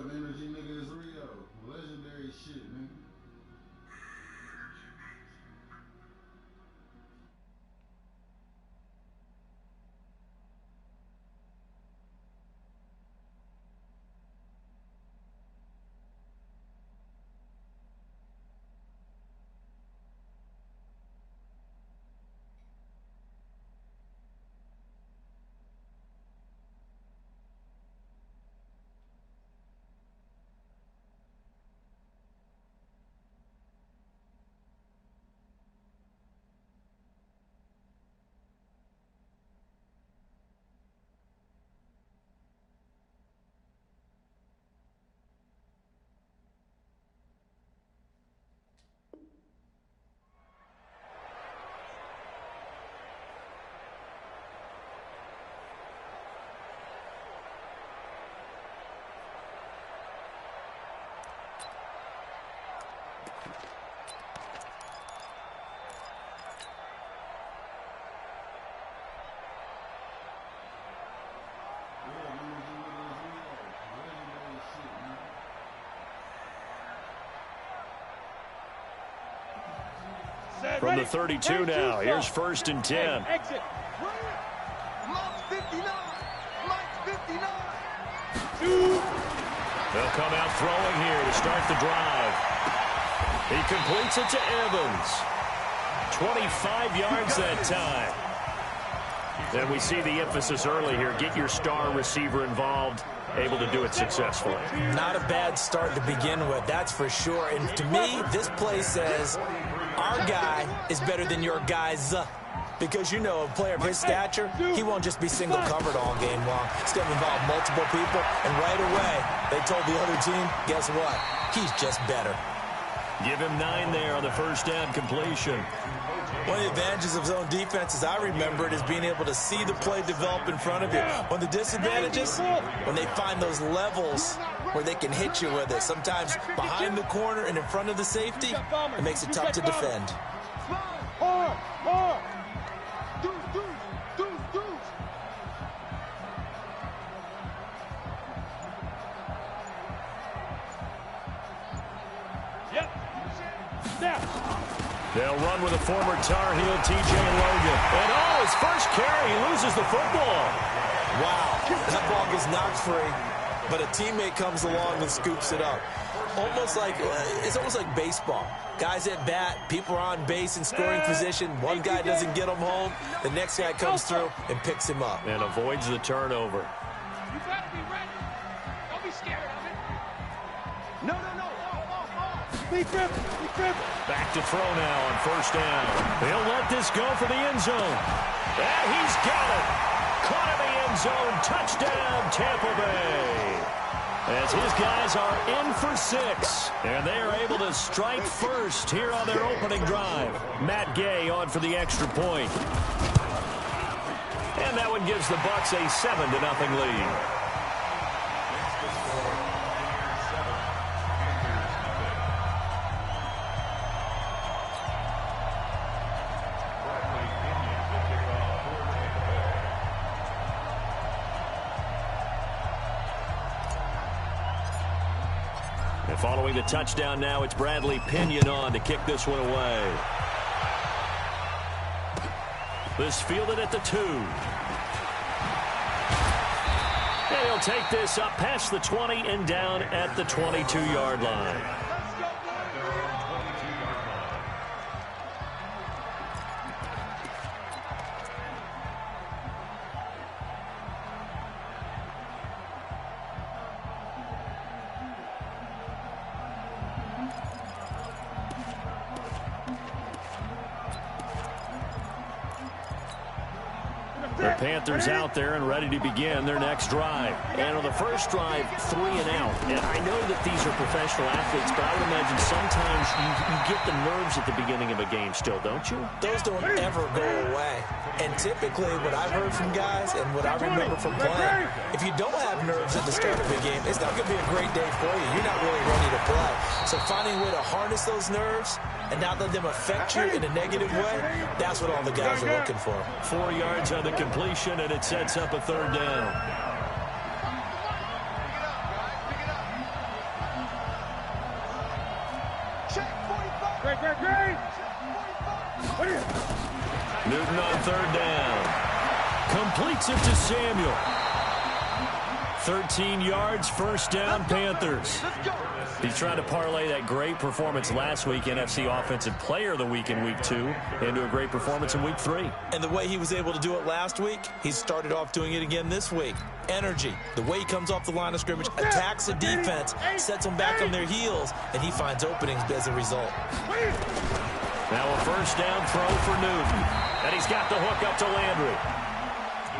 up, energy nigga? It's Rio. Legendary shit, nigga. From the 32 now, here's 1st and 10. Exit. Mike's 59. Mike's 59. They'll come out throwing here to start the drive. He completes it to Evans. 25 yards that time. And we see the emphasis early here. Get your star receiver involved. Able to do it successfully. Not a bad start to begin with, that's for sure. And to me, this play says our guy is better than your guy's. Because, you know, a player of his stature, he won't just be single covered all game long. It's going to involve multiple people. And right away, they told the other team, guess what? He's just better. Give him 9 there on the first down completion. One of the advantages of zone defense, as I remember it, is being able to see the play develop in front of you. One of the disadvantages, when they find those levels where they can hit you with it, sometimes behind the corner and in front of the safety, it makes it tough to defend. They'll run with a former Tar Heel, T.J. Logan. And his first carry, he loses the football. Wow, that ball gets knocked free, but a teammate comes along and scoops it up. It's almost like baseball. Guys at bat, people are on base in scoring position. One guy doesn't get him home. The next guy comes through and picks him up. And avoids the turnover. You got to be ready. Don't be scared of it. No. Be driven. Back to throw now on first down. They'll let this go for the end zone. And he's got it. Caught in the end zone. Touchdown, Tampa Bay. As his guys are in for 6. And they are able to strike first here on their opening drive. Matt Gay on for the extra point. And that one gives the Bucs a 7-0 lead. Following the touchdown now, it's Bradley Pinion on to kick this one away. This fielded at the 2. And he'll take this up past the 20 and down at the 22-yard line. The Panthers out there and ready to begin their next drive. And on the first drive, 3 and out. And I know that these are professional athletes, but I would imagine sometimes you get the nerves at the beginning of a game still, don't you? Those don't ever go away. And typically, what I've heard from guys and what I remember from playing, if you don't have nerves at the start of a game, it's not going to be a great day for you. You're not really ready to play. So finding a way to harness those nerves and not let them affect you in a negative way, that's what all the guys are looking for. 4 yards on the completion, and it sets up a 3rd down. Newton on third down. Completes it to Samuel. 13 yards, first down, Panthers. He's trying to parlay that great performance last week, NFC Offensive Player of the Week in Week 2, into a great performance in Week 3. And the way he was able to do it last week, he started off doing it again this week. Energy, the way he comes off the line of scrimmage, attacks the defense, sets them back on their heels, and he finds openings as a result. Now a first down throw for Newton. And he's got the hook up to Landry.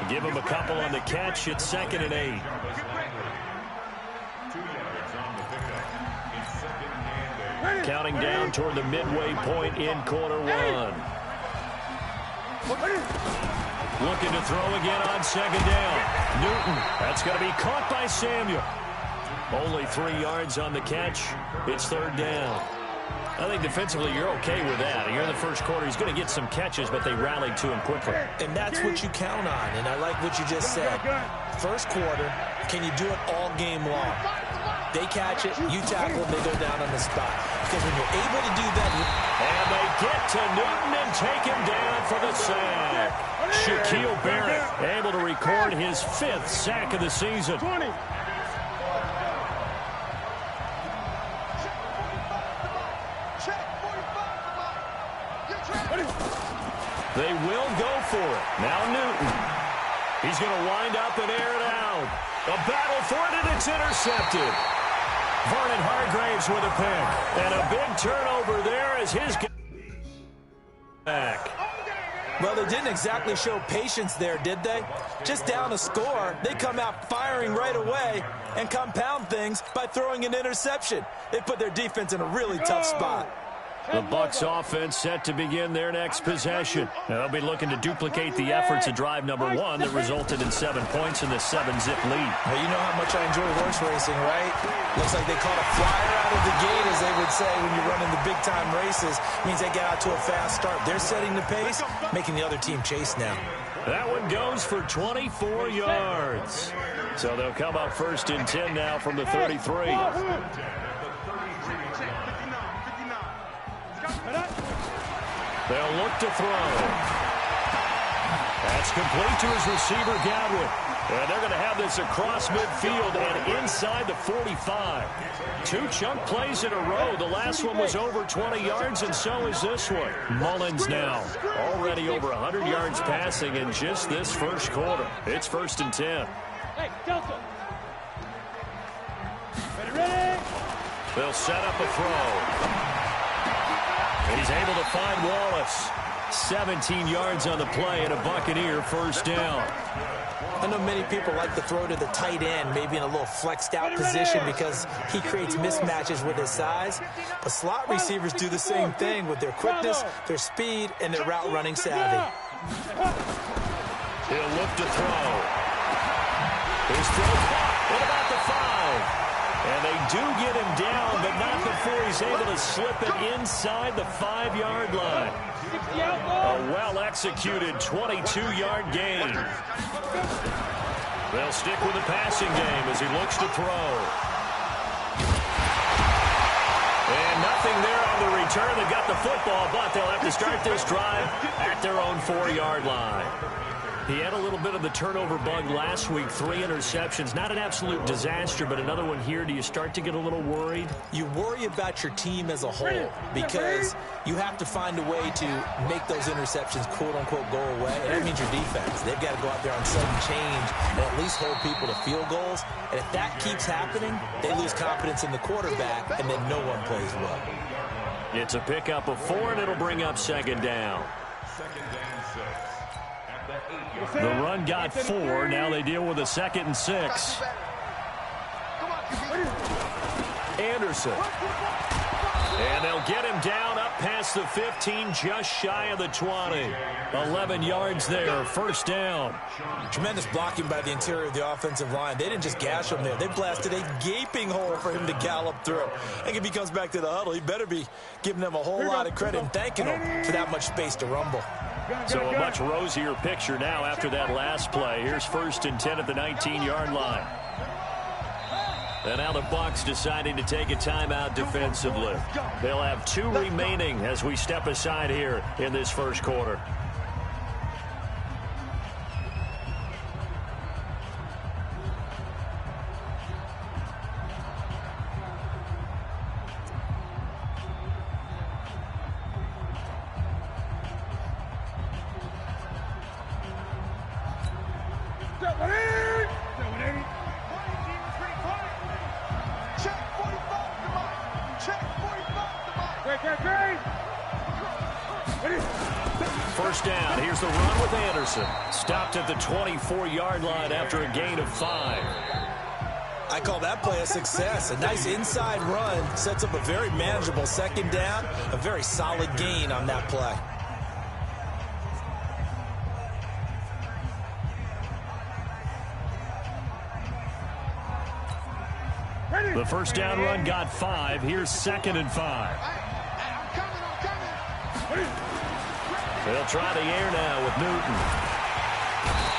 Give him a couple on the catch. It's 2nd and 8. Counting down toward the midway point in quarter one. Looking to throw again on 2nd down. Newton. That's going to be caught by Samuel. Only 3 yards on the catch. It's 3rd down. I think defensively you're okay with that. Here in the first quarter, he's going to get some catches, but they rallied to him quickly. And that's what you count on, and I like what you just said. First quarter, can you do it all game long? They catch it, you tackle them, they go down on the spot. Because when you're able to do that... And they get to Newton and take him down for the sack. Shaquille Barrett able to record his 5th sack of the season. They will go for it. Now Newton. He's going to wind up and air it out. A battle for it, and it's intercepted. Vernon Hargraves with a pick. And a big turnover there as his back. Well, they didn't exactly show patience there, did they? Just down a score, they come out firing right away and compound things by throwing an interception. They put their defense in a really tough spot. The Bucs offense set to begin their next possession. Now they'll be looking to duplicate the efforts of drive number 1 that resulted in 7 points in the 7-zip lead. Well, you know how much I enjoy horse racing, right? Looks like they caught a flyer out of the gate, as they would say when you're running the big-time races. Means they get out to a fast start. They're setting the pace, making the other team chase now. That one goes for 24 yards. So they'll come up 1st and 10 now from the 33. They'll look to throw. That's complete to his receiver, Godwin. And they're going to have this across midfield and inside the 45. 2 chunk plays in a row. The last one was over 20 yards, and so is this one. Mullins now already over 100 yards passing in just this first quarter. It's 1st and 10. Hey, Delta. Ready? They'll set up a throw. And he's able to find Wallace. 17 yards on the play and a Buccaneer first down. I know many people like to throw to the tight end, maybe in a little flexed out position because he creates mismatches with his size. But slot receivers do the same thing with their quickness, their speed, and their route running savvy. He'll look to throw. His throw caught at about the 5. And they do get him down, but not before he's able to slip it inside the 5-yard line. A well-executed 22-yard gain. They'll stick with the passing game as he looks to throw. And nothing there on the return. They got the football, but they'll have to start this drive at their own 4-yard line. He had a little bit of the turnover bug last week, 3 interceptions. Not an absolute disaster, but another one here. Do you start to get a little worried? You worry about your team as a whole because you have to find a way to make those interceptions, quote-unquote, go away. And that means your defense. They've got to go out there on sudden change and at least hold people to field goals. And if that keeps happening, they lose confidence in the quarterback, and then no one plays well. It's a pickup of 4, and it'll bring up 2nd down. The run got 4. Now they deal with a 2nd and 6. Anderson. And they'll get him down up past the 15, just shy of the 20. 11 yards there, first down. Tremendous blocking by the interior of the offensive line. They didn't just gash him there. They blasted a gaping hole for him to gallop through. And if he comes back to the huddle, he better be giving them a whole lot of credit and thanking them for that much space to rumble. So a much rosier picture now after that last play. Here's 1st and 10 at the 19-yard line. And now the Bucs deciding to take a timeout defensively. They'll have 2 remaining as we step aside here in this first quarter. First down. Here's the run with Anderson. Stopped at the 24-yard line after a gain of 5. I call that play a success. A nice inside run sets up a very manageable second down. A very solid gain on that play. The first down run got 5. Here's 2nd and 5. They'll try the air now with Newton.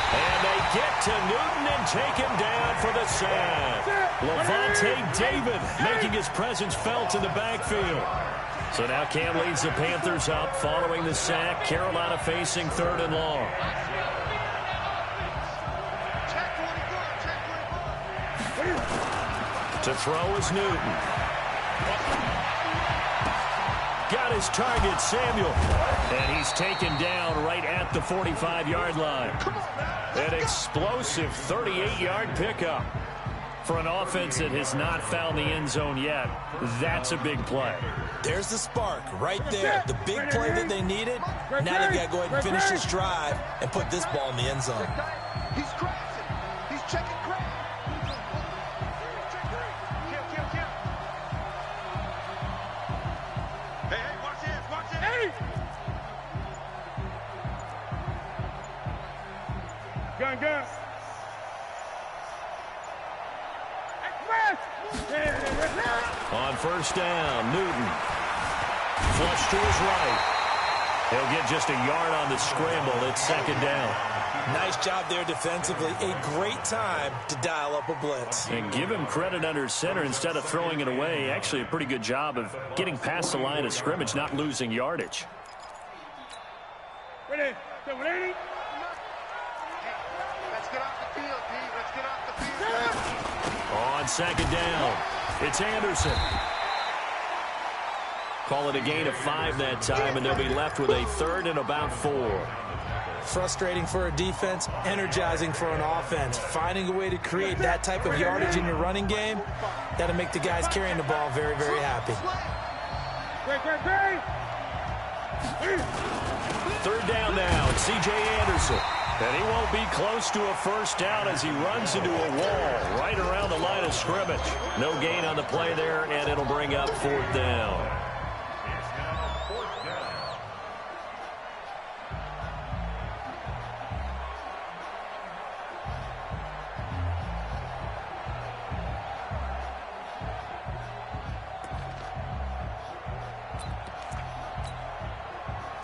And they get to Newton and take him down for the sack. Lavonte David making his presence felt in the backfield. So now Cam leads the Panthers up following the sack. Carolina facing 3rd and long. To throw is Newton. Got his target, Samuel. And he's taken down right at the 45-yard line. An explosive 38-yard pickup. For an offense that has not found the end zone yet, that's a big play. There's the spark right there. The big play that they needed. Now they've got to go ahead and finish this drive and put this ball in the end zone. He's crashing. He's checking crash. Hey, watch this, watch this. Hey! Gun. On first down, Newton. Flush to his right. He'll get just a yard on the scramble. It's 2nd down. Nice job there defensively. A great time to dial up a blitz. And give him credit under center instead of throwing it away. Actually, a pretty good job of getting past the line of scrimmage, not losing yardage. Ready? Ready? Let's get off the field, Pete. Let's get off the field. On 2nd down, it's Anderson. Call it a gain of 5 that time, and they'll be left with a 3rd and about 4. Frustrating for a defense, energizing for an offense. Finding a way to create that type of yardage in your running game, that'll make the guys carrying the ball very, very happy. Third down now, it's C.J. Anderson. And he won't be close to a first down as he runs into a wall right around the line of scrimmage. No gain on the play there, and it'll bring up 4th down.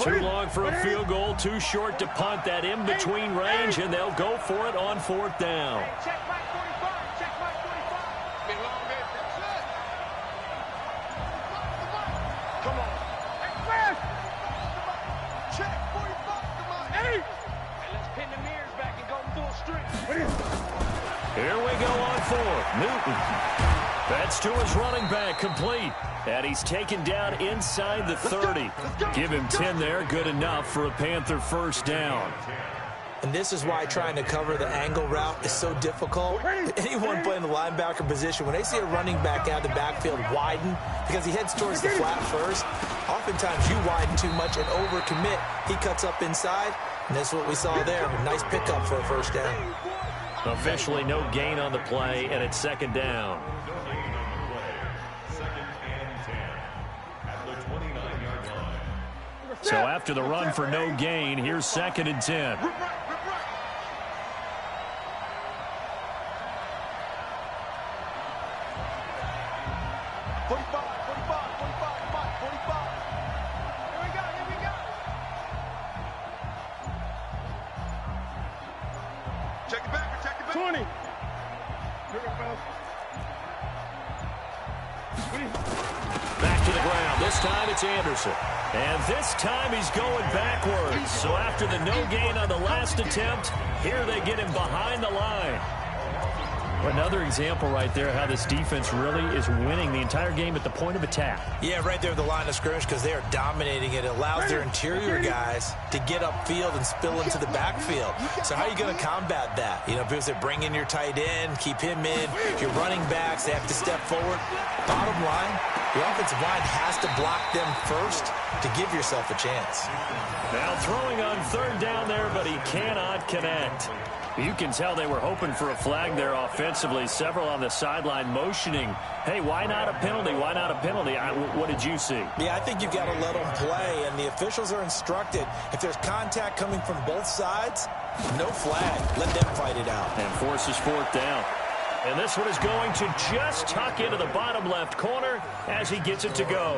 Too long for a field goal, too short to punt. That in-between range, and they'll go for it on 4th down. Check my 45. Check my 45. Been long day. Come on. Express. Check 45. Come on. Hey, let's pin the mirrors back and go full strength. Here we go on 4th. Newton. That's to his running back, complete. And he's taken down inside the 30. Give him 10 there, good enough for a Panther first down. And this is why trying to cover the angle route is so difficult. Anyone playing the linebacker position, when they see a running back out of the backfield widen, because he heads towards the flat first, oftentimes you widen too much and overcommit. He cuts up inside, and that's what we saw there. A nice pickup for a first down. Officially no gain on the play, and it's 2nd down. So after the run for no gain, here's 2nd and 10. Check it back. 20. Back to the ground. This time it's Anderson. And this time he's going backwards. So after the no gain on the last attempt, here they get him behind the line. Another example right there how this defense really is winning the entire game at the point of attack. Yeah, right there at the line of scrimmage because they are dominating it. It allows their interior guys to get upfield and spill into the backfield. So how are you going to combat that? You know, because they bring in your tight end, keep him in. Your running backs, they have to step forward. Bottom line, your offensive line has to block them first to give yourself a chance. Now throwing on third down there, but he cannot connect. You can tell they were hoping for a flag there offensively. Several on the sideline motioning, hey, why not a penalty? Why not a penalty? What did you see? Yeah, I think you've got to let them play, and the officials are instructed. If there's contact coming from both sides, no flag. Let them fight it out. And forces fourth down. And this one is going to just tuck into the bottom left corner as he gets it to go.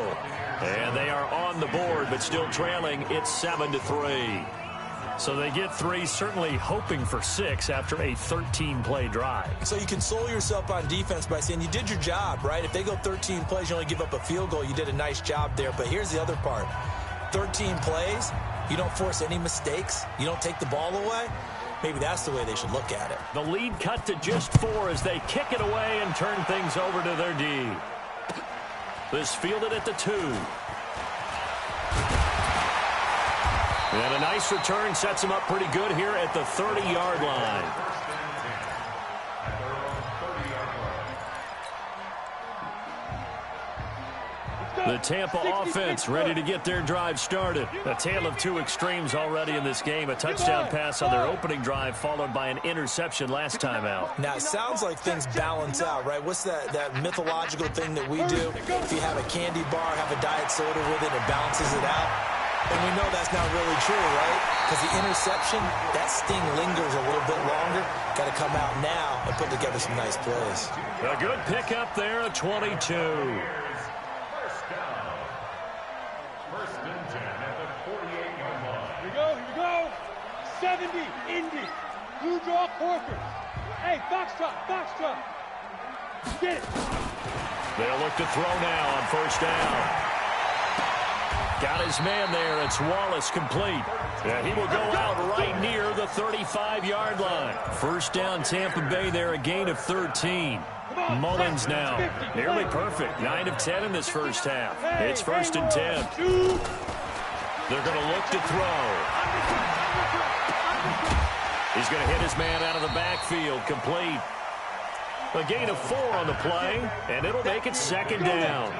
And they are on the board, but still trailing. It's 7-3. So they get 3, certainly hoping for 6 after a 13-play drive. So you console yourself on defense by saying you did your job, right? If they go 13 plays, you only give up a field goal. You did a nice job there. But here's the other part. 13 plays, you don't force any mistakes. You don't take the ball away. Maybe that's the way they should look at it. The lead cut to just 4 as they kick it away and turn things over to their D. This fielded at the 2. And a nice return sets him up pretty good here at the 30-yard line. The Tampa offense ready to get their drive started. A tale of 2 extremes already in this game. A touchdown pass on their opening drive followed by an interception last time out. Now, it sounds like things balance out, right? What's that mythological thing that we do? If you have a candy bar, have a diet soda with it, it balances it out. And we know that's not really true, right? Because the interception, that sting lingers a little bit longer. Got to come out now and put together some nice plays. A good pickup there, a 22. First and 10 at the 48-yard line. Here we go. 70, Indy. Blue draw, Corker. Hey, Foxtrot. Get it. They'll look to throw now on first down. Got his man there. It's Wallace complete. And he will go out right near the 35-yard line. First down, Tampa Bay there, a gain of 13. Mullins now, nearly perfect. 9 of 10 in this first half. It's first and 10. They're going to look to throw. He's going to hit his man out of the backfield, complete. A gain of 4 on the play, and it'll make it second down.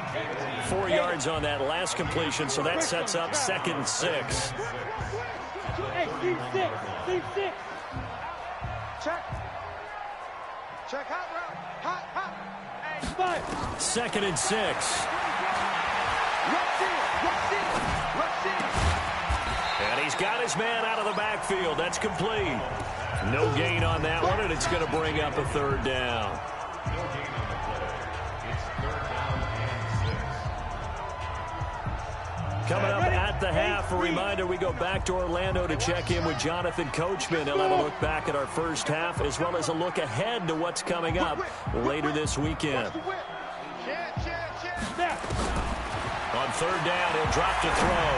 4 yards on that last completion, so that sets up second and 6. Hey, C6. Check, hot route. Hey, 5. Second and 6. Rush in. And he's got his man out of the backfield. That's complete. No gain on that one, and it's going to bring up a third down. Coming up at the half, a reminder, we go back to Orlando to check in with Jonathan Coachman. He'll have a look back at our first half, as well as a look ahead to what's coming up later this weekend. On third down, he'll drop to throw.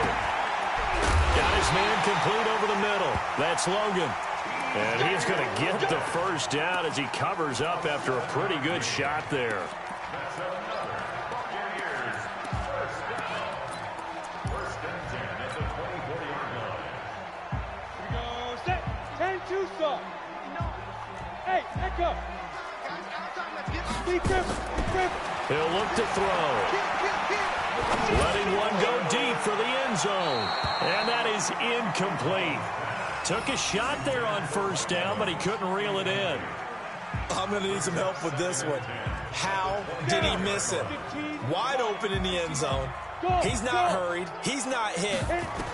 Got his man complete over the middle. That's Logan. And he's going to get the first down as he covers up after a pretty good shot there. Hey, echo. He'll look to throw. Letting one go deep for the end zone. And that is incomplete. Took a shot there on first down, but he couldn't reel it in. I'm going to need some help with this one. How did he miss it? Wide open in the end zone. He's not hurried. He's not hit.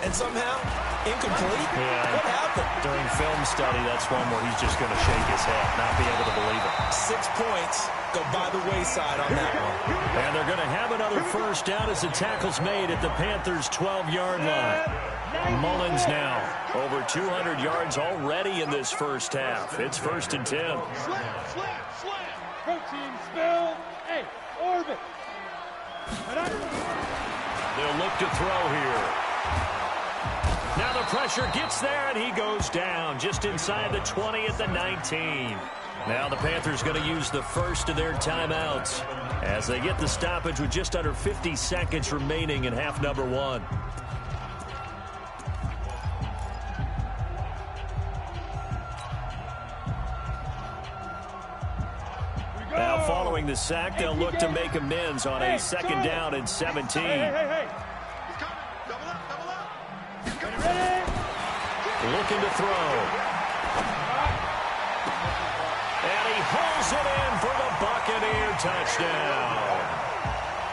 And somehow, incomplete? Yeah. What happened? During film study, that's one where he's just going to shake his head, not be able to believe it. 6 points go by the wayside on that one. And they're going to have another first down as the tackle's made at the Panthers' 12-yard line. Mullins now over 200 yards already in this first half. It's first and 10. Slam. Protein spill. Hey, Orbit. They'll look to throw here. Now the pressure gets there, and he goes down just inside the 20 at the 19. Now the Panthers going to use the first of their timeouts as they get the stoppage with just under 50 seconds remaining in half number one. Now following the sack, they'll look to make amends on a second down and 17. Hey. Looking to throw. And he hauls it in for the Buccaneer touchdown.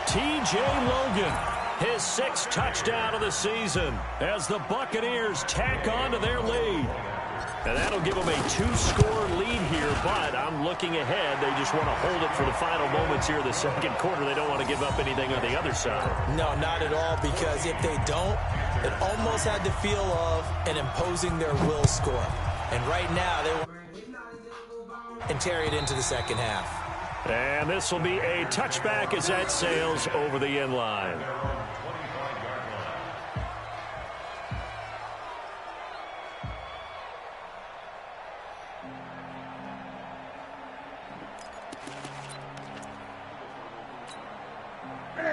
T.J. Logan, his 6th touchdown of the season as the Buccaneers tack on to their lead. And that'll give them a 2-score lead here, but I'm looking ahead. They just want to hold it for the final moments here in the second quarter. They don't want to give up anything on the other side. No, not at all, because if they don't, it almost had the feel of an imposing their will score. And right now, they will and carry it into the second half. And this will be a touchback as that sails over the end line.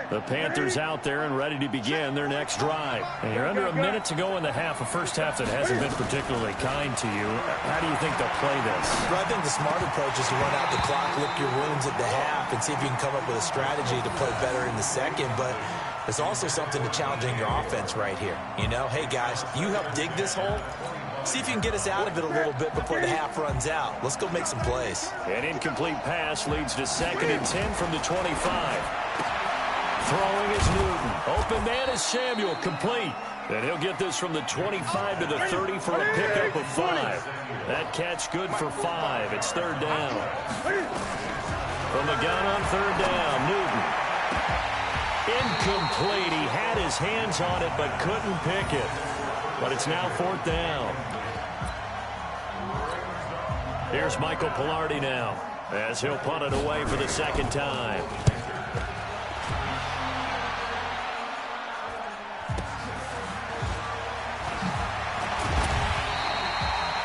The Panthers out there and ready to begin their next drive. And you're under a minute to go in the half, a first half that hasn't been particularly kind to you. How do you think they'll play this? Well, I think the smart approach is to run out the clock, lick your wounds at the half, and see if you can come up with a strategy to play better in the second. But there's also something to challenging your offense right here. You know, hey, guys, you help dig this hole. See if you can get us out of it a little bit before the half runs out. Let's go make some plays. An incomplete pass leads to 2nd and 10 from the 25. Throwing is Newton. Open man is Samuel. Complete. And he'll get this from the 25 to the 30 for a pickup of 5. That catch good for 5. It's 3rd down. From the gun on 3rd down, Newton. Incomplete. He had his hands on it but couldn't pick it. But it's now 4th down. Here's Michael Palardy now as he'll punt it away for the 2nd time.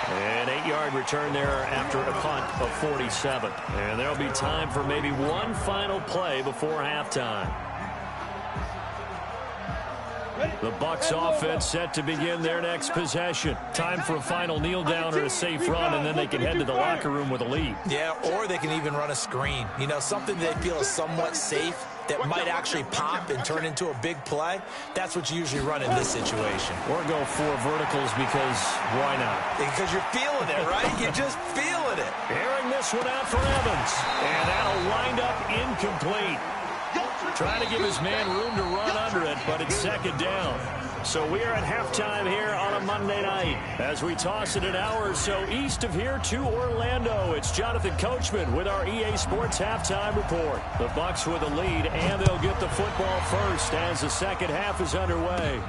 An 8-yard return there after a punt of 47. And there'll be time for maybe one final play before halftime. The Bucs offense set to begin their next possession. Time for a final kneel down or a safe run, and then they can head to the locker room with a lead. Yeah, or they can even run a screen. You know, something they feel is somewhat safe that might actually pop and turn into a big play. That's what you usually run in this situation. Or go 4 verticals because why not? Because you're feeling it, right? You're just feeling it. Airing this one out for Evans. And that'll wind up incomplete. Trying to give his man room to run under it, but it's 2nd down. So we are at halftime here on a Monday night as we toss it an hour or so east of here to Orlando. It's Jonathan Coachman with our EA Sports Halftime Report. The Bucs with a lead, and they'll get the football first as the second half is underway.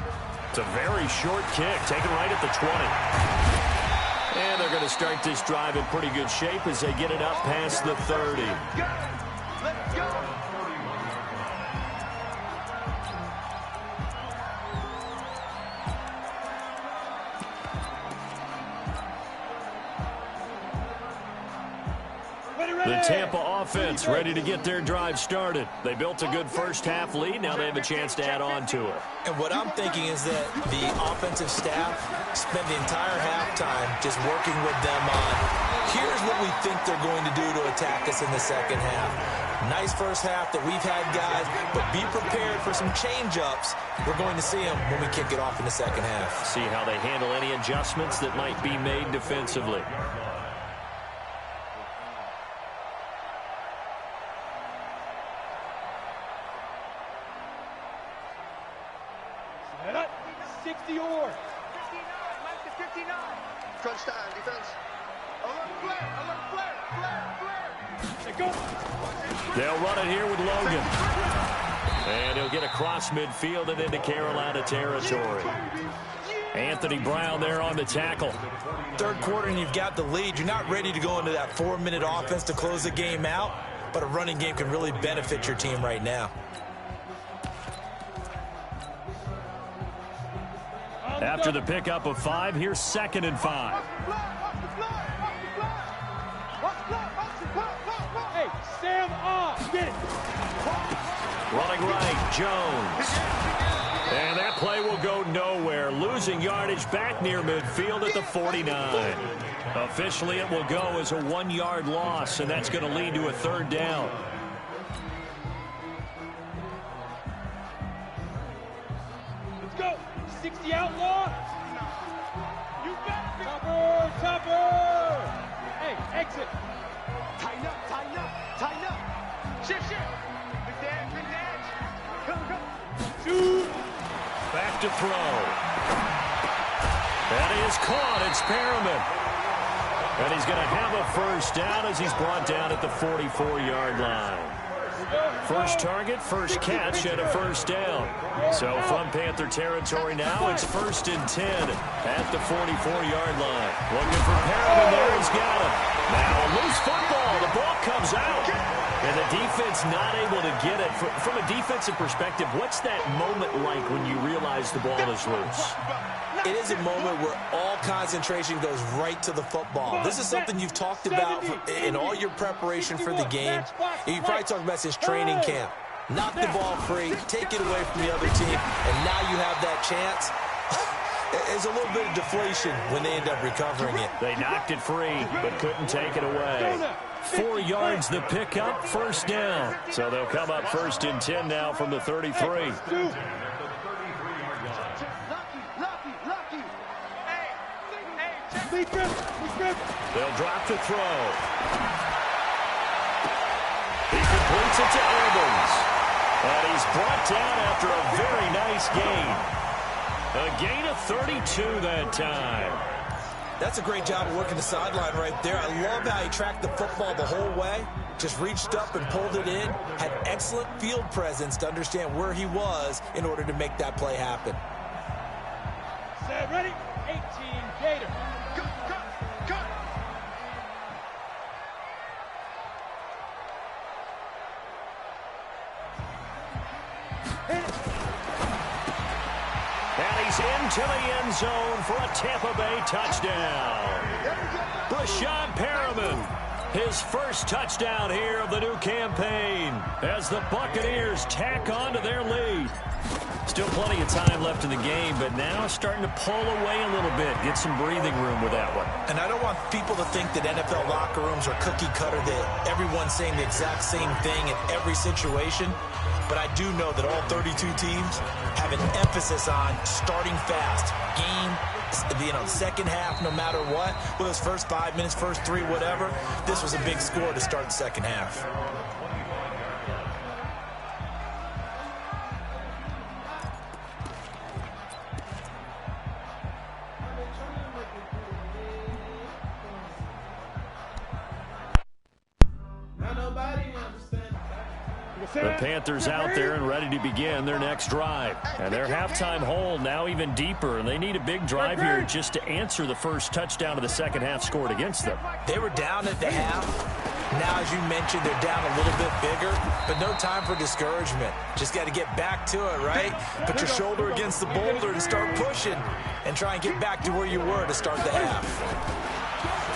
It's a very short kick, taken right at the 20. And they're going to start this drive in pretty good shape as they get it up past the 30. Let's go. The Tampa offense ready to get their drive started. They built a good first half lead. Now they have a chance to add on to it. And what I'm thinking is that the offensive staff spent the entire halftime just working with them on, here's what we think they're going to do to attack us in the second half. Nice first half that we've had, guys, but be prepared for some change-ups. We're going to see them when we kick it off in the second half. See how they handle any adjustments that might be made defensively. Set up. 60 or. 59. Crunch time, defense. Alert flare. Let go. They'll run it here with Logan. And he'll get across midfield and into Carolina territory. Anthony Brown there on the tackle. Third quarter and you've got the lead. You're not ready to go into that 4-minute offense to close the game out, but a running game can really benefit your team right now. After the pickup of 5, here's 2nd and 5. Hey, Sam get it. Running right, Jones. And that play will go nowhere. Losing yardage back near midfield at the 49. Officially, it will go as a 1-yard loss, and that's going to lead to a 3rd down. Let's go. 60 outlaw. You got it. Topper. Hey, exit. Tighten up. Shift. Big dash. Come. Shoot. Back to throw. That is caught. It's Perriman. And he's going to have a 1st down as he's brought down at the 44-yard line. First target, first catch, and a 1st down. So from Panther territory now, it's 1st and 10 at the 44-yard line. Looking for Perriman there. He's got him. Now a loose football. The ball comes out. And the defense not able to get it. From a defensive perspective, what's that moment like when you realize the ball is loose? It is a moment where all concentration goes right to the football. This is something you've talked about in all your preparation for the game. You probably talked about since training camp. Knock the ball free, take it away from the other team, and now you have that chance. There's a little bit of deflation when they end up recovering it. They knocked it free, but couldn't take it away. 4 yards the pickup, 1st down. So they'll come up 1st and 10 now from the 33. They'll drop the throw. He completes it to Evans. And he's brought down after a very nice gain. A gain of 32 that time. That's a great job of working the sideline right there. I love how he tracked the football the whole way. Just reached up and pulled it in. Had excellent field presence to understand where he was in order to make that play happen. Set, ready? 18, Gator. Cut. And he's into the end zone for a Tampa Bay touchdown. Breshad Perriman, his 1st touchdown here of the new campaign as the Buccaneers tack on to their lead. Still plenty of time left in the game, but now starting to pull away a little bit, get some breathing room with that one. And I don't want people to think that NFL locker rooms are cookie cutter, that everyone's saying the exact same thing in every situation. But I do know that all 32 teams have an emphasis on starting fast. Second half, no matter what. Whether it's first 5 minutes, first 3, whatever. This was a big score to start the second half. The Panthers out there and ready to begin their next drive. And their halftime hole now even deeper, and they need a big drive here just to answer the first touchdown of the second half scored against them. They were down at the half. Now, as you mentioned, they're down a little bit bigger, but no time for discouragement. Just got to get back to it, right? Put your shoulder against the boulder and start pushing and try and get back to where you were to start the half.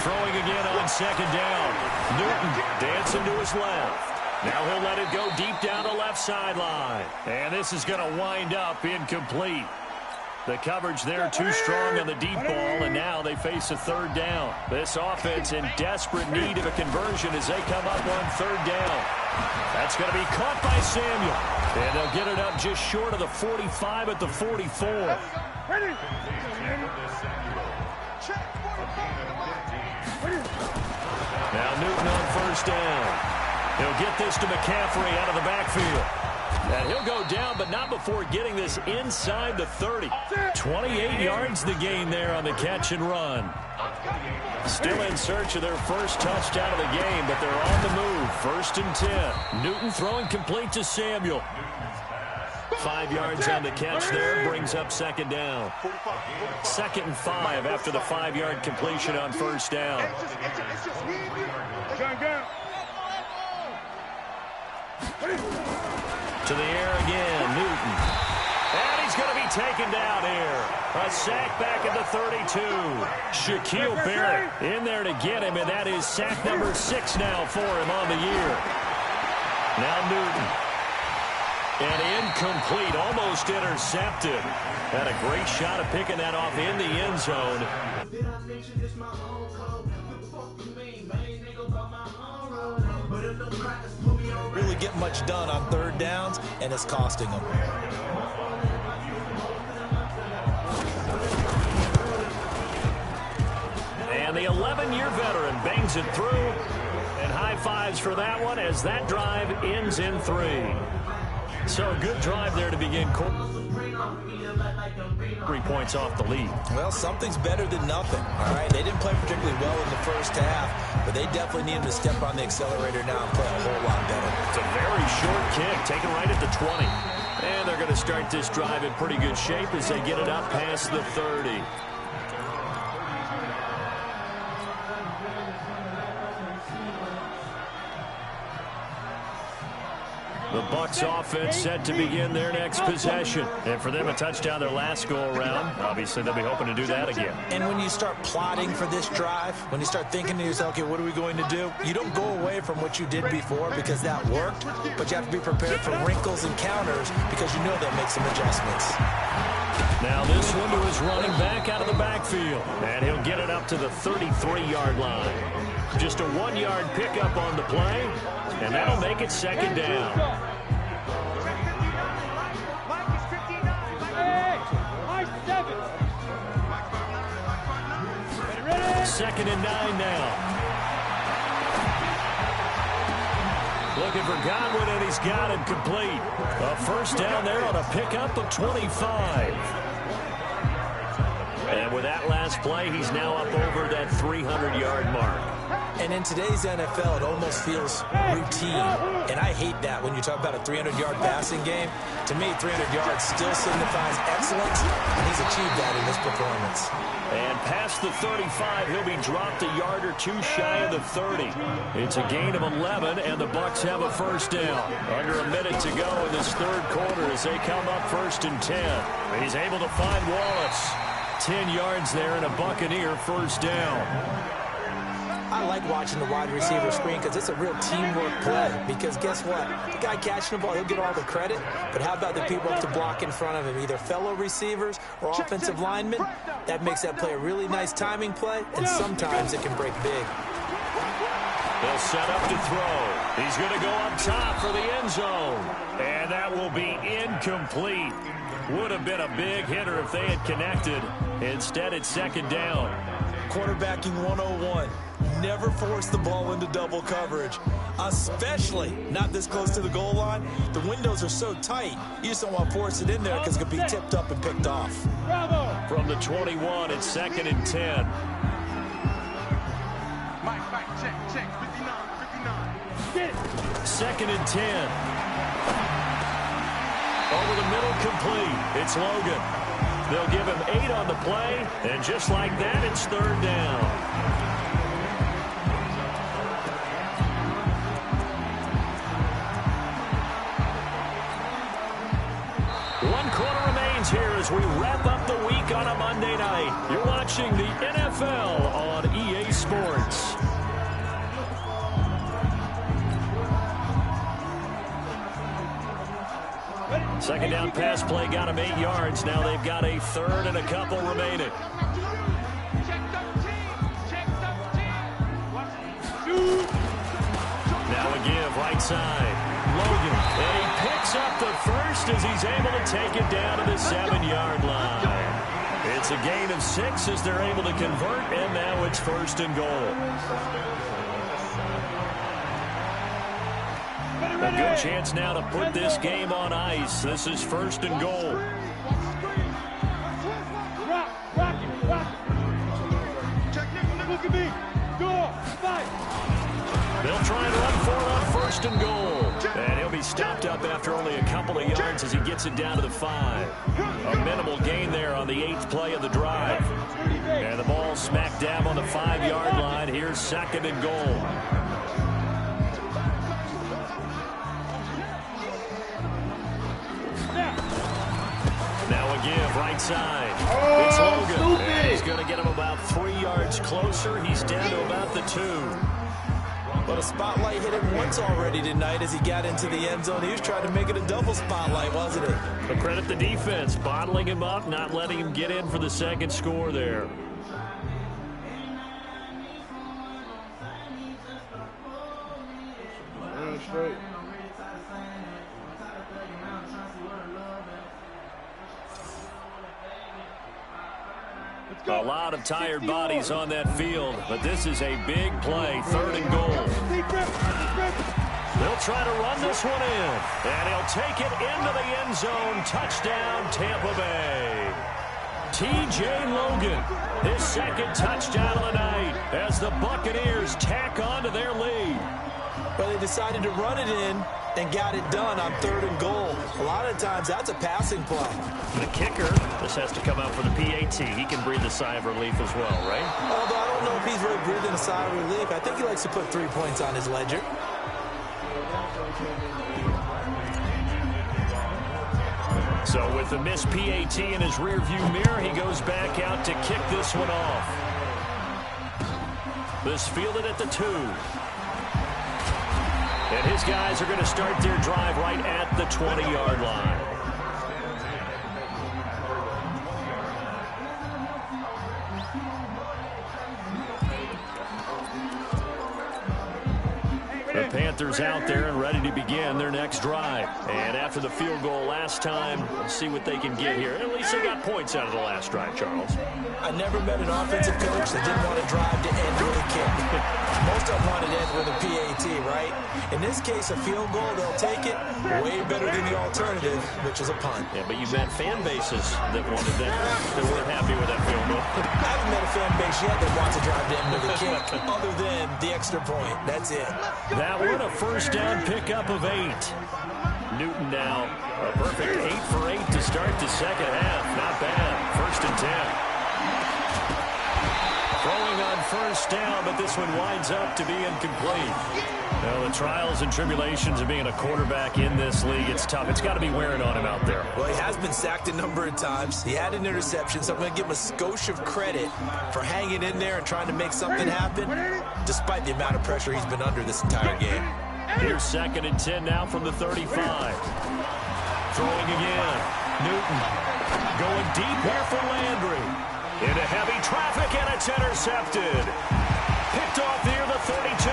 Throwing again on 2nd down. Newton dancing to his left. Now he'll let it go deep down the left sideline. And this is going to wind up incomplete. The coverage there too strong on the deep ball, and now they face a 3rd down. This offense in desperate need of a conversion as they come up on 3rd down. That's going to be caught by Samuel. And they'll get it up just short of the 45 at the 44. Now Newton on 1st down. He'll get this to McCaffrey out of the backfield. And he'll go down, but not before getting this inside the 30. 28 yards the gain there on the catch and run. Still in search of their first touchdown of the game, but they're on the move. 1st and 10. Newton throwing complete to Samuel. 5 yards on the catch there, brings up 2nd down. 2nd and 5 after the 5-yard completion on 1st down. To the air again, Newton. And he's going to be taken down here. A sack back at the 32. Shaquille Barrett in there to get him, and that is sack number 6 now for him on the year. Now Newton. And incomplete, almost intercepted. Had a great shot at picking that off in the end zone. Really get much done on third downs, and it's costing them. And the 11-year veteran bangs it through. And high fives for that one as that drive ends in 3. So a good drive there to begin. 3 points off the lead. Well, something's better than nothing. All right, they didn't play particularly well in the first half, but they definitely need him to step on the accelerator now and play a whole lot better. It's a very short kick, taken right at the 20. And they're going to start this drive in pretty good shape as they get it up past the 30. The Bucs offense set to begin their next possession. And for them, a touchdown their last go-around. Obviously, they'll be hoping to do that again. And when you start plotting for this drive, when you start thinking to yourself, okay, what are we going to do? You don't go away from what you did before because that worked, but you have to be prepared for wrinkles and counters because you know they'll make some adjustments. Now this one to his running back out of the backfield. And he'll get it up to the 33-yard line. Just a 1-yard pickup on the play, and that'll make it second down. Second and 9 now. Looking for Godwin, and he's got him complete. A first down there on a pickup of 25. And with that last play, he's now up over that 300-yard mark. And in today's NFL, it almost feels routine. And I hate that when you talk about a 300-yard passing game. To me, 300 yards still signifies excellence, and he's achieved that in this performance. And past the 35, he'll be dropped a yard or two shy of the 30. It's a gain of 11, and the Bucs have a first down. Under a minute to go in this third quarter as they come up 1st and 10. He's able to find Wallace. 10 yards there and a Buccaneer first down. I like watching the wide receiver screen because it's a real teamwork play. Because guess what? The guy catching the ball, he'll get all the credit. But how about the people up to block in front of him, either fellow receivers or offensive linemen? That makes that play a really nice timing play, and sometimes it can break big. They'll set up to throw. He's going to go up top for the end zone. And that will be incomplete. Would have been a big hitter if they had connected. Instead, it's second down. Quarterbacking 101. Never force the ball into double coverage, especially not this close to the goal line. The windows are so tight, you just don't want to force it in there because it could be tipped up and picked off. From the 21, it's 2nd and 10. Mike, check, 59. 2nd and 10. Over the middle, complete. It's Logan. They'll give him 8 on the play, and just like that, it's third down. Here as we wrap up the week on a Monday night. You're watching the NFL on EA Sports. Second down pass play got him 8 yards. Now they've got a third and a couple remaining. Now a give right side. Logan, and he picks up the first as he's able to take it down to the 7-yard line. It's a gain of 6 as they're able to convert, and now it's 1st and goal. A good chance now to put this game on ice. This is 1st and goal. Look at me. Go. Fight. They'll try and run for it on 1st and goal. And he'll be stopped up after only a couple of yards as he gets it down to the 5. A minimal gain there on the 8th play of the drive. And the ball smack dab on the 5-yard line. Here's 2nd and goal. Now a they'll give right side. It's Logan. And he's going to get him about 3 yards closer. He's down to about the 2. But a spotlight hit him once already tonight as he got into the end zone. He was trying to make it a double spotlight, wasn't it? But credit the defense, bottling him up, not letting him get in for the second score there. Straight. A lot of tired bodies on that field, but this is a big play, 3rd and goal. They'll try to run this one in, and he'll take it into the end zone. Touchdown, Tampa Bay. T.J. Logan, his 2nd touchdown of the night as the Buccaneers tack on to their lead. Well, they decided to run it in and got it done on 3rd and goal. A lot of times, that's a passing play. The kicker, this has to come out for the PAT. He can breathe a sigh of relief as well, right? Although I don't know if he's really breathing a sigh of relief. I think he likes to put 3 points on his ledger. So with the missed PAT in his rearview mirror, he goes back out to kick this one off. This fielded at the 2. And his guys are going to start their drive right at the 20-yard line. The Panthers out there and ready to begin their next drive. And after the field goal last time, we'll see what they can get here. At least they got points out of the last drive, Charles. I never met an offensive coach that didn't want to drive to end with a kick. Most of them wanted to end with a PAT, right? In this case, a field goal, they'll take it. Way better than the alternative, which is a punt. Yeah, but you've met fan bases that wanted that, that weren't happy with that field goal. I haven't met a fan base yet that wants to drive to end with a kick, other than the extra point. That's it. That one, a first down pickup of 8. Newton now, a perfect 8 for 8 to start the second half. Not bad. 1st and 10. Throwing on first down, but this one winds up to be incomplete. Well, the trials and tribulations of being a quarterback in this league, it's tough. It's got to be wearing on him out there. Well, he has been sacked a number of times. He had an interception, so I'm going to give him a skosh of credit for hanging in there and trying to make something happen, despite the amount of pressure he's been under this entire game. Here's 2nd and 10 now from the 35. Throwing again. Newton going deep here for Landry. Into heavy traffic, and it's intercepted. Picked off near the 32.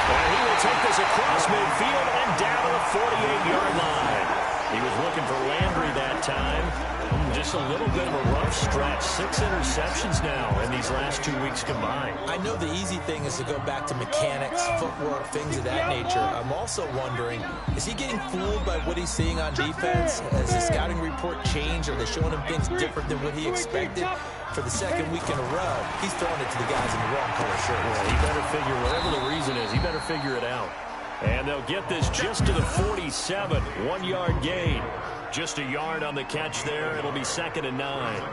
And he will take this across midfield and down to the 48-yard line. He was looking for Landry that time. Just a little bit of a rough stretch. 6 interceptions now in these last 2 weeks combined. I know the easy thing is to go back to mechanics, footwork, things of that nature. I'm also wondering, is he getting fooled by what he's seeing on defense? Has the scouting report changed? Are they showing him things different than what he expected? For the 2nd week in a row, he's throwing it to the guys in the wrong color shirt. Well, he better figure, whatever the reason is, he better figure it out. And they'll get this just to the 47, 1-yard gain. Just a yard on the catch there. It'll be 2nd and 9.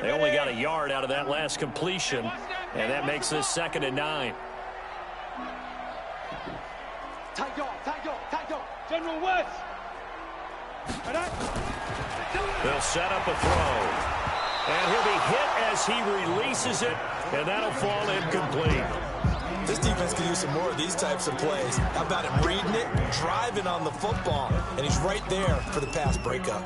They only got a yard out of that last completion, and that makes this 2nd and 9. Tight dog. General West. They'll set up a throw. And he'll be hit as he releases it, and that'll fall incomplete. This defense can use some more of these types of plays. How about him reading it, driving on the football, and he's right there for the pass breakup.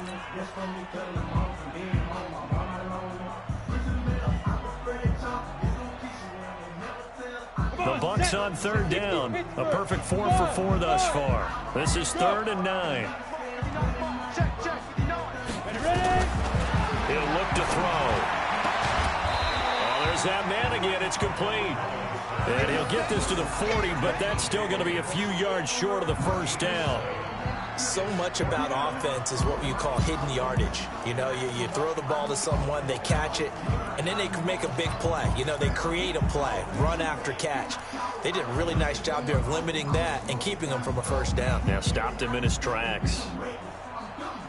The Bucs on 3rd down. A perfect 4 for 4 thus far. This is 3rd and 9. He'll look to throw. Oh, there's that man again. It's complete. And he'll get this to the 40, but that's still going to be a few yards short of the first down. So much about offense is what you call hidden yardage. You know, you throw the ball to someone, they catch it, and then they can make a big play. You know, they create a play, run after catch. They did a really nice job there of limiting that and keeping him from a first down. Now stopped him in his tracks.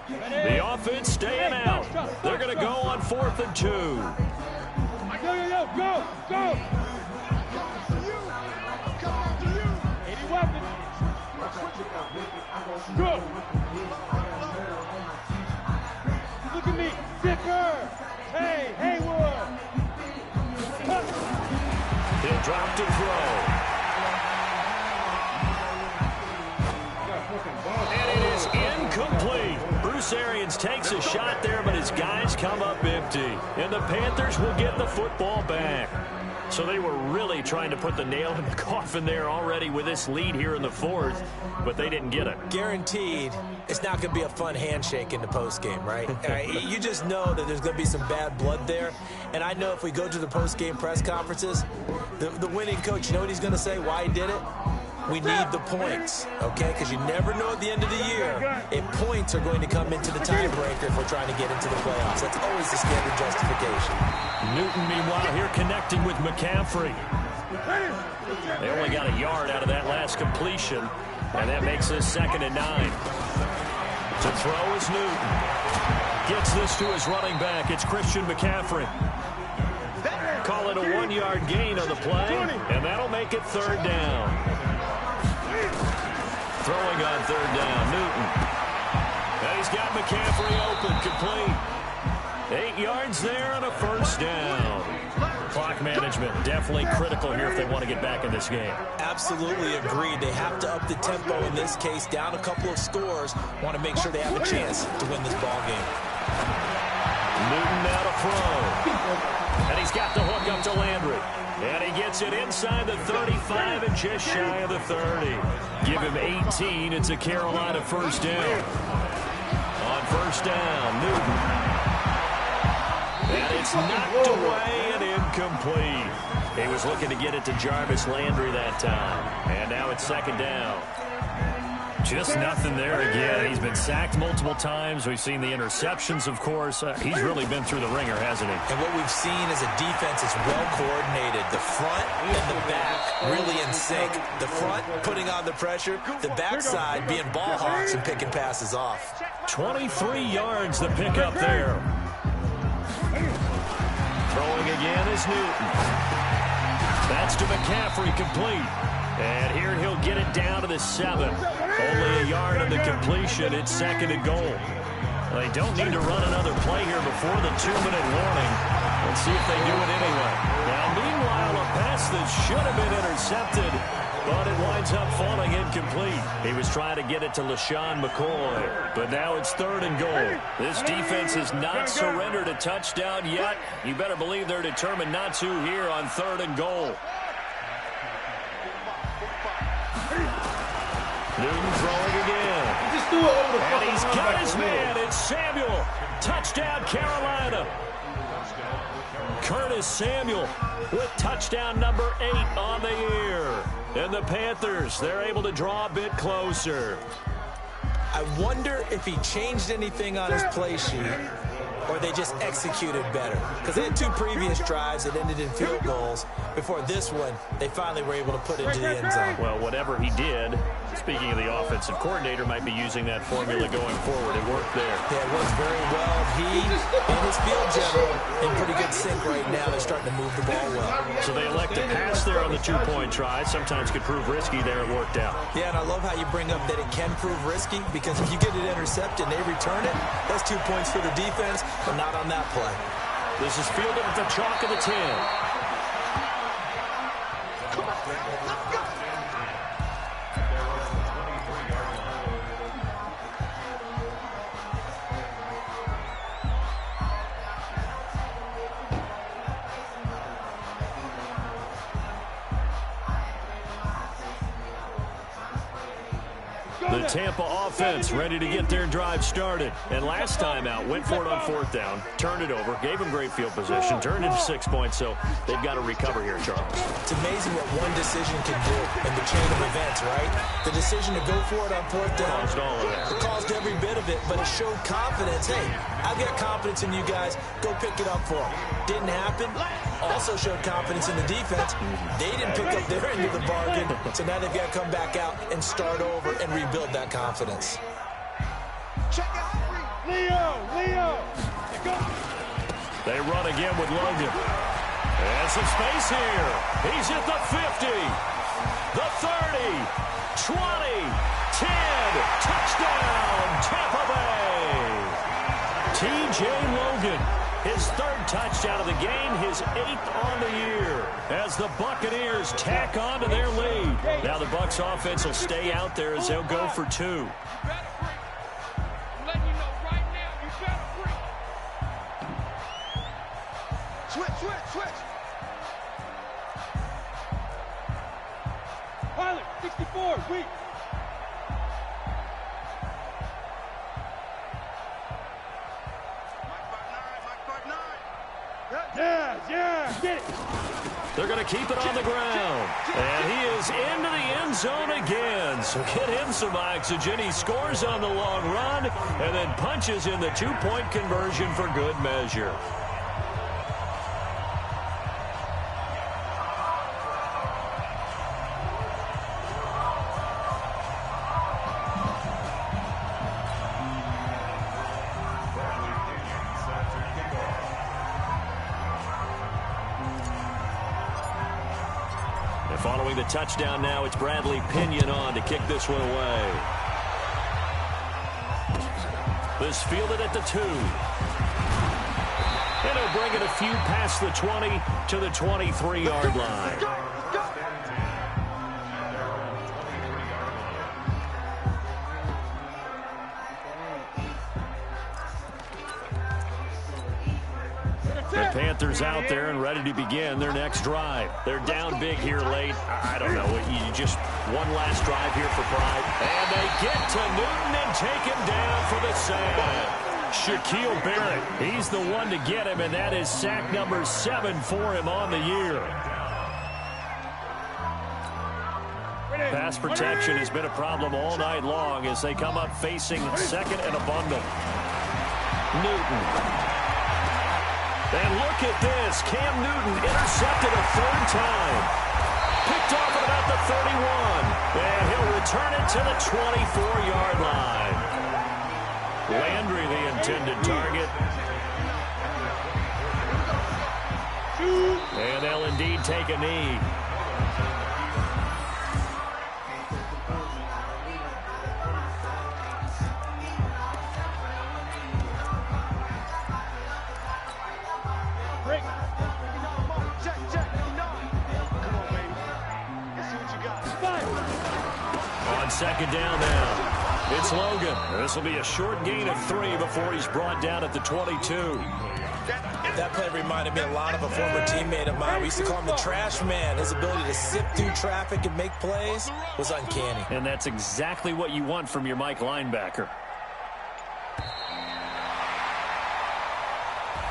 The offense staying out. They're going to go on 4th and 2. Go! 80 weapons. Good. Look at me. Zipper. Hey, Haywood. He'll drop to throw. And it is incomplete. Bruce Arians takes a shot there, but his guys come up empty. And the Panthers will get the football back. So they were really trying to put the nail in the coffin there already with this lead here in the 4th, but they didn't get it. Guaranteed, it's not going to be a fun handshake in the postgame, right? You just know that there's going to be some bad blood there. And I know if we go to the postgame press conferences, the winning coach, you know what he's going to say, why he did it? We need the points, okay? Because you never know at the end of the year if points are going to come into the tiebreaker if we're trying to get into the playoffs. That's always the standard justification. Newton, meanwhile, here connecting with McCaffrey. They only got a yard out of that last completion, and that makes this 2nd and 9. To throw is Newton. Gets this to his running back. It's Christian McCaffrey. Call it a 1-yard gain on the play, and that'll make it 3rd down. Throwing on 3rd down, Newton. And he's got McCaffrey open, complete. 8 yards there on a 1st down. Clock management definitely critical here if they want to get back in this game. Absolutely agreed. They have to up the tempo in this case, down a couple of scores. Want to make sure they have a chance to win this ball game. Newton now to throw. And he's got the hook up to Landry. And he gets it inside the 35 and just shy of the 30. Give him 18. It's a Carolina 1st down. On 1st down, Newton. And it's knocked away and incomplete. He was looking to get it to Jarvis Landry that time. And now it's 2nd down. Just nothing there again. He's been sacked multiple times. We've seen the interceptions, of course. He's really been through the ringer, hasn't he? And what we've seen is a defense that's well coordinated. The front and the back really in sync. The front putting on the pressure. The backside being ball hawks and picking passes off. 23 yards the pickup there. Throwing again is Newton. That's to McCaffrey, complete. And here he'll get it down to the 7. Only a yard on the completion. It's 2nd and goal. They don't need to run another play here before the 2-minute warning. Let's see if they do it anyway. Now, meanwhile, a pass that should have been intercepted, but it winds up falling incomplete. He was trying to get it to LaShawn McCoy, but now it's 3rd and goal. This defense has not surrendered a touchdown yet. You better believe they're determined not to here on 3rd and goal. Newton throwing again. And he's got his man. It's Samuel. Touchdown, Carolina. Curtis Samuel with touchdown number 8 on the year. And the Panthers, they're able to draw a bit closer. I wonder if he changed anything on his play sheet or they just executed better. Because they had 2 previous drives that ended in field goals. Before this one, they finally were able to put it into the end zone. Well, whatever he did, speaking of the offensive coordinator, might be using that formula going forward. It worked there. Yeah, it works very well. He and his field general in pretty good sync right now. They're starting to move the ball well. So they elect to pass there on the 2-point try. Sometimes could prove risky there. It worked out. Yeah, and I love how you bring up that it can prove risky, because if you get it intercepted and they return it, that's 2 points for the defense, but not on that play. This is fielded at the chalk of the 10. The Tampa offense ready to get their drive started. And last time out, went for it on 4th down, turned it over, gave them great field position, turned into 6 points, so they've got to recover here, Charles. It's amazing what one decision can do in the chain of events, right? The decision to go for it on 4th down. Caused all of that. It caused every bit of it, but it showed confidence. Hey, I've got confidence in you guys. Go pick it up for them. Didn't happen. Also showed confidence in the defense. They didn't pick up their end of the bargain, so now they've got to come back out and start over and rebuild that confidence. Leo! They run again with Logan. And some space here. He's at the 50, the 30, 20, 10. Touchdown, Tampa Bay. T.J. Logan, his third touchdown of the game, his 8th on the year, as the Buccaneers tack on to their lead. Now the Bucs offense will stay out there as they'll go for 2. Switch. Pilot, 64, weak. Yeah, get it. They're going to keep it on the ground. And he is into the end zone again. So get him some oxygen. He scores on the long run and then punches in the 2-point conversion for good measure. Following the touchdown now, it's Bradley Pinion on to kick this one away. This fielded at the 2. And he'll bring it a few past the 20 to the 23-yard line. The Panthers out there and ready to begin their next drive. They're down big here late. I don't know. You just one last drive here for pride. And they get to Newton and take him down for the sack. Shaquille Barrett, he's the one to get him, and that is sack number 7 for him on the year. Pass protection has been a problem all night long as they come up facing second and abundant. Newton. And look at this. Cam Newton intercepted a 3rd time. Picked off at about the 31. And he'll return it to the 24-yard line. Landry, the intended target. And they'll indeed take a knee. Second down now. It's Logan. This will be a short gain of 3 before he's brought down at the 22. That play reminded me a lot of a former teammate of mine. We used to call him the trash man. His ability to sift through traffic and make plays was uncanny. And that's exactly what you want from your Mike linebacker.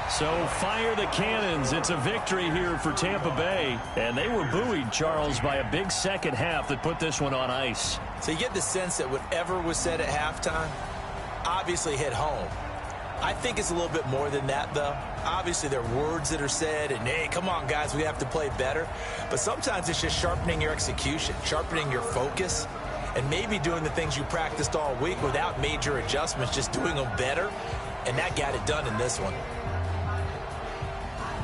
So fire the cannons. It's a victory here for Tampa Bay. And they were buoyed, Charles, by a big second half that put this one on ice. So you get the sense that whatever was said at halftime obviously hit home. I think it's a little bit more than that, though. Obviously, there are words that are said, and, hey, come on, guys, we have to play better. But sometimes it's just sharpening your execution, sharpening your focus, and maybe doing the things you practiced all week without major adjustments, just doing them better. And that got it done in this one.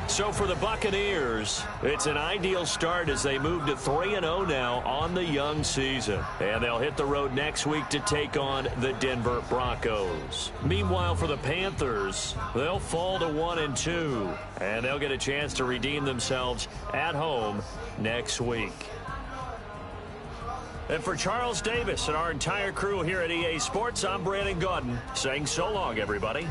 So for the Buccaneers, it's an ideal start as they move to 3-0 now on the young season. And they'll hit the road next week to take on the Denver Broncos. Meanwhile, for the Panthers, they'll fall to 1-2. And they'll get a chance to redeem themselves at home next week. And for Charles Davis and our entire crew here at EA Sports, I'm Brandon Gaudin saying so long, everybody.